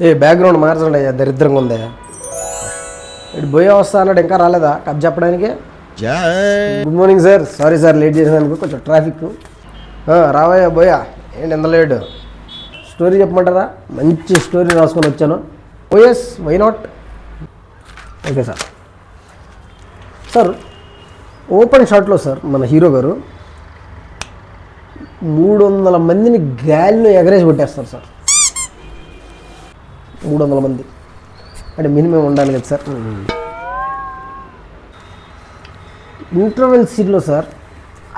ఏ background మార్చండి అయ్యా, దరిద్రంగా ఉందే. ఇటు బోయా వస్తా అన్నాడు, ఇంకా రాలేదా కథ చెప్పడానికి? Good morning sir, sorry sir late చేసినందుకు, కొంచెం ట్రాఫిక్. రావయ్యా బోయా, ఏంటి ఎంత లేటు? స్టోరీ చెప్పమంటారా? మంచి స్టోరీ రాసుకొని వచ్చాను. Oh yes, why not? Okay sir. Sir open షాట్లో సార్ మన హీరో గారు 300 మందిని గాలిలో ఎగరేసి కొట్టేస్తారు సార్. 300 మంది అంటే మినిమం ఉండాలి కదా సార్. ఇంటర్వెల్ సీట్లో సార్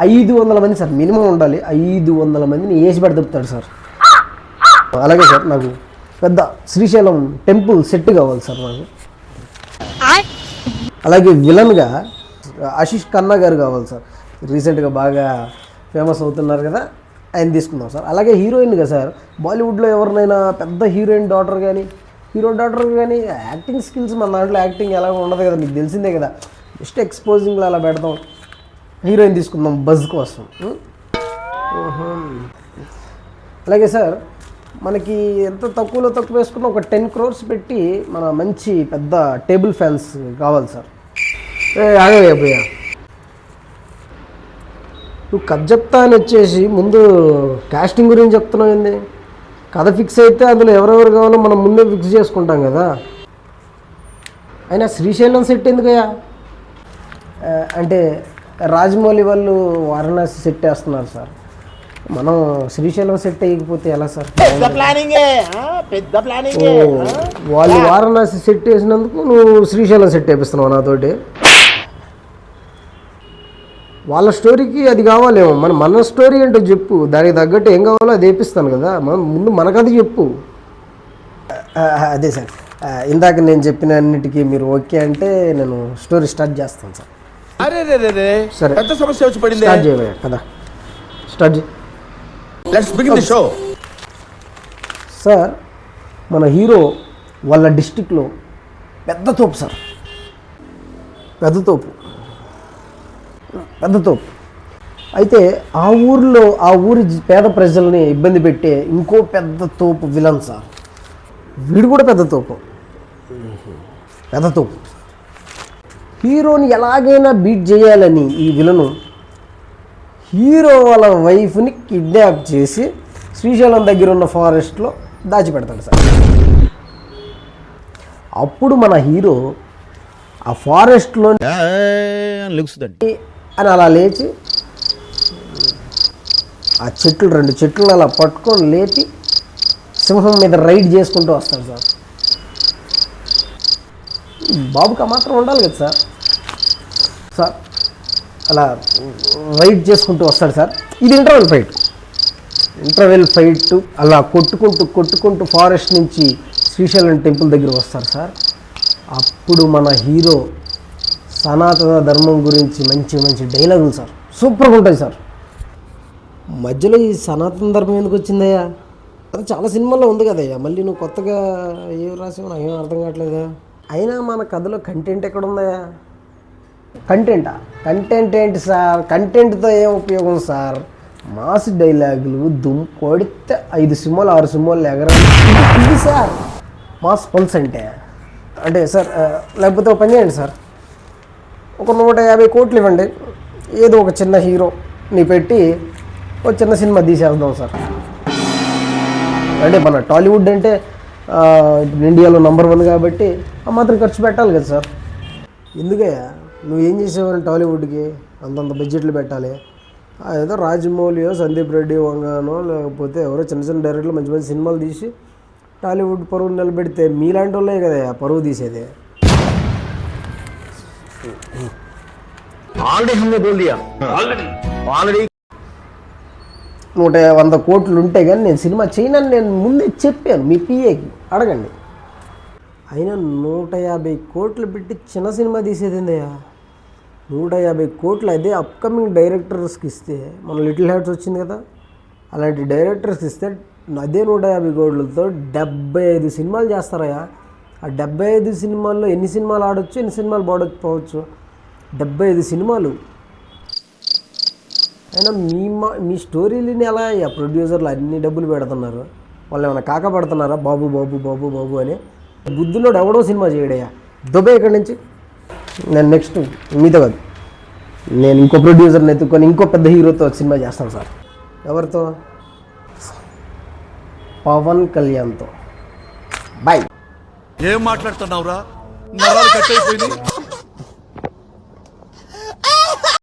500 మంది సార్ మినిమం ఉండాలి. 500 మందిని వేసి పెట్టి తిప్పుతాడు సార్. అలాగే సార్ నాకు పెద్ద శ్రీశైలం టెంపుల్ సెట్ కావాలి సార్ నాకు. అలాగే విలన్గా ఆశిష్ ఖన్నా గారు కావాలి సార్. రీసెంట్గా బాగా ఫేమస్ అవుతున్నారు కదా, ఆయన తీసుకుందాం సార్. అలాగే హీరోయిన్గా సార్ బాలీవుడ్లో ఎవరినైనా పెద్ద హీరోయిన్ డాటర్ కానీ హీరో డాటర్ కానీ యాక్టింగ్ స్కిల్స్ మన దాంట్లో యాక్టింగ్ ఎలా ఉండదు కదా, మీకు తెలిసిందే కదా. జస్ట్ ఎక్స్పోజింగ్లో అలా పెడతాం. హీరోయిన్ తీసుకుందాం బజ్ కోసం. అలాగే సార్ మనకి ఎంత తక్కువలో తక్కువ వేసుకున్నా ఒక 10 crores పెట్టి మన మంచి పెద్ద టేబుల్ ఫ్యాన్స్ కావాలి సార్. ఆగయ్యా, నువ్వు కథ చెప్తా అని వచ్చేసి ముందు కాస్టింగ్ గురించి చెప్తున్నావు ఏంది? కథ ఫిక్స్ అయితే అందులో ఎవరెవరు కావాలో మనం ముందే ఫిక్స్ చేసుకుంటాం కదా. అయినా శ్రీశైలం సెట్ ఎందుకయ్యా? అంటే రాజమౌళి వాళ్ళు వారణాసి సెట్ వేస్తున్నారు సార్, మనం శ్రీశైలం సెట్ వేయకపోతే ఎలా సార్? వాళ్ళు వారణాసి సెట్ వేసినందుకు నువ్వు శ్రీశైలం సెట్ వేపిస్తున్నావు నాతోటి. వాళ్ళ స్టోరీకి అది కావాలేమో, మన స్టోరీ ఏంటో చెప్పు, దానికి తగ్గట్టు ఏం కావాలో అది వేపిస్తాను కదా. ముందు మనకది చెప్పు. అదే సార్, ఇందాక నేను చెప్పిన అన్నిటికీ మీరు ఓకే అంటే నేను స్టోరీ స్టార్ట్ చేస్తాను సార్. సరే, పెద్ద సమస్య వచ్చి పడింది. స్టార్ట్ చేయవయ్యా కదా, స్టార్ట్ చేయి. Let's begin the show. Sir మన హీరో వాళ్ళ డిస్టిక్లో పెద్ద తోపు సార్, పెద్ద తోపు. అయితే ఆ ఊరి పేద ప్రజల్ని ఇబ్బంది పెట్టే ఇంకో పెద్ద తోపు విలన్ సార్. వీడు కూడా పెద్ద తోపు. హీరోని ఎలాగైనా బీట్ చేయాలని ఈ విలను హీరో వాళ్ళ వైఫ్ని కిడ్నాప్ చేసి శ్రీశైలం దగ్గర ఉన్న ఫారెస్ట్లో దాచిపెడతాడు సార్. అప్పుడు మన హీరో ఆ ఫారెస్ట్లో అని అలా లేచి ఆ 2 చెట్లు అలా పట్టుకొని లేపి సింహం మీద రైడ్ చేసుకుంటూ వస్తాడు సార్. బాబుకి ఆ మాత్రం ఉండాలి కదా సార్. సార్ అలా రైడ్ చేసుకుంటూ వస్తాడు సార్. ఇది ఇంటర్వెల్ ఫైట్. అలా కొట్టుకుంటూ ఫారెస్ట్ నుంచి శ్రీశైలం టెంపుల్ దగ్గర వస్తారు సార్. అప్పుడు మన హీరో సనాతన ధర్మం గురించి మంచి డైలాగులు సార్, సూపర్గా ఉంటాయి సార్. మధ్యలో ఈ సనాతన ధర్మం ఎందుకు వచ్చిందయ్యా? అది చాలా సినిమాల్లో ఉంది కదయ్యా, మళ్ళీ నువ్వు కొత్తగా ఏం రాసావు నాకు ఏం అర్థం కావట్లేదా? అయినా మన కథలో కంటెంట్ ఎక్కడ ఉందయ్యా? కంటెంట్ ఏంటి సార్? కంటెంట్తో ఏం ఉపయోగం సార్? మాస్ డైలాగులు కొడితే 5 సినిమాలు 6 సినిమాలు ఎగరాలి, ఇది సార్ మాస్ పల్స్ అంటే సార్. లేకపోతే ఒక పని చేయండి సార్, ఒక 150 కోట్లు ఇవ్వండి, ఏదో ఒక చిన్న హీరోని పెట్టి ఒక చిన్న సినిమా తీసేద్దాం సార్. అంటే మన టాలీవుడ్ అంటే ఇండియాలో నంబర్ 1 కాబట్టి ఆ మాత్రం ఖర్చు పెట్టాలి కదా సార్. ఎందుకయ్యా నువ్వేం చేసేవారు టాలీవుడ్కి అంతంత బడ్జెట్లు పెట్టాలి? ఏదో రాజమౌళియో సందీప్ రెడ్డి వంగానో లేకపోతే ఎవరో చిన్న డైరెక్టర్లు మంచి సినిమాలు తీసి టాలీవుడ్ పరువు నిలబెడితే మీలాంటి వాళ్ళే కదా పరువు తీసేది. ఆల్రెడీ 100 కోట్లు ఉంటే కానీ నేను సినిమా చేయనని నేను ముందే చెప్పాను, మీ పిఏకి అడగండి. అయినా 150 కోట్లు పెట్టి చిన్న సినిమా తీసేదిందయ్యా. 150 కోట్లు అదే అప్కమింగ్ డైరెక్టర్స్కి ఇస్తే, మన లిటిల్ హార్ట్స్ వచ్చింది కదా, అలాంటి డైరెక్టర్స్కి ఇస్తే అదే 150 కోట్లతో 75 సినిమాలు చేస్తారయ్యా. ఆ 75 సినిమాల్లో ఎన్ని సినిమాలు ఆడొచ్చు, ఎన్ని సినిమాలు పోవచ్చు? 75 సినిమాలు. అయినా మీ స్టోరీలని ఎలా ప్రొడ్యూసర్లు అన్ని డబ్బులు పెడుతున్నారు, వాళ్ళు ఏమైనా కాకపడుతున్నారా బాబు బాబు బాబు బాబు అని? బుద్ధులోడు ఎవడో సినిమా చేయడయ్యా, దుబాయ్ ఇక్కడి నుంచి. నేను నెక్స్ట్ మీతో కాదు, నేను ఇంకో ప్రొడ్యూసర్ని ఎత్తుక్కొని ఇంకో పెద్ద హీరోతో సినిమా చేస్తాను సార్. ఎవరితో? పవన్ కళ్యాణ్తో. బాయ్. ఏం మాట్లాడుతున్నావురా? నరాలు కట్ అయిపోయింది.